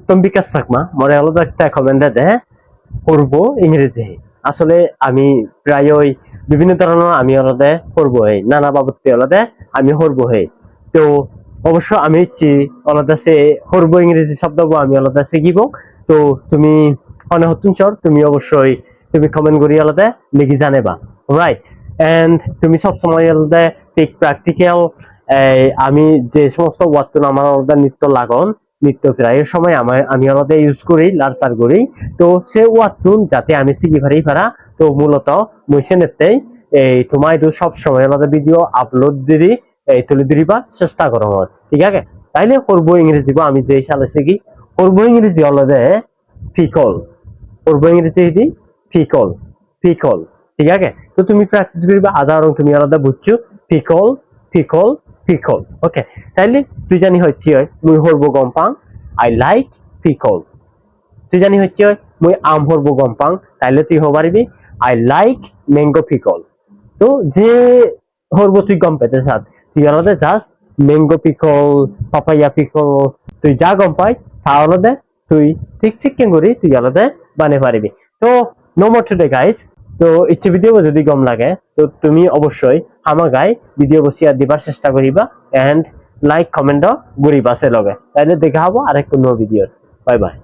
উত্তম বিকাশ চাকমা মরে আলাদা একটা কমেন্টে দে পড়বো ইংরেজি আসলে আমি প্রায়ই বিভিন্ন ধরনের আমি আলাদা পড়বো নানা বাবদতে আলাদা আমি পড়বো তো অবশ্য আমি ইচ্ছি আলাদা সে পড়বো ইংরেজি শব্দ আমি আলাদা শিখিব তো তুমি অনেক হতুন চর তুমি অবশ্যই তুমি কমেন্ট করি আলাদা লিখি জানেবা রাইট এন্ড তুমি সবসময় আলাদা ঠিক প্র্যাকটিক্যাল আমি যে সমস্ত ওয়ার্ড আমার আলাদা নিত্য লাগন নিত্য প্রায় সময় আমি আলাদা ইউজ করি লার্সার করি তো সে ওয়ার্ড যাতে আমি শিখি পারা তো মূলত মই সেনেতেই তোমায় তো সব সময় আলাদা ভিডিও আপলোড দিদি তুলে দিবা চেষ্টা করো ঠিক আছে তাইলে করবো ইংরেজি আমি যে সালে শিখি করবো ইংরেজি আলাদা ফিকল করবো ইংরেজি দি ফিকল ফিকল ঠিক আছে তো তুমি প্র্যাকটিস করিবা আজারং তুমি আলাদা বুঝছো ফিকল ফিকল ফিকল ওকে তাইলে তুই জানি হচ্ছে মুই হরবো গম্পাং আই লাইক ফিকল তুই জানি হচ্ছে মুই আম হরবো গম্পাং তাইলে তুই হব পারবি আই লাইক ম্যাঙ্গো পিকল তো যে হরবো তুই গম পেতে সাথ তুই আলাদা just mango pickle papaya pickle তুই যা গম পাই তা আলাদা তুই ঠিক শিক্ষা করি তুই আলাদা বানে পারবি তো নো মোর টুডে গাইস তো ইচ্ছে ভিডিও যদি গম লাগে তো তুমি অবশ্যই আমার গাই ভিডিও বসিয়া দিবার চেষ্টা করিবা এন্ড লাইক কমেন্ট করিবা সে লগে তাইলে দেখা হবো আরেক কোনো ভিডিও বাই বাই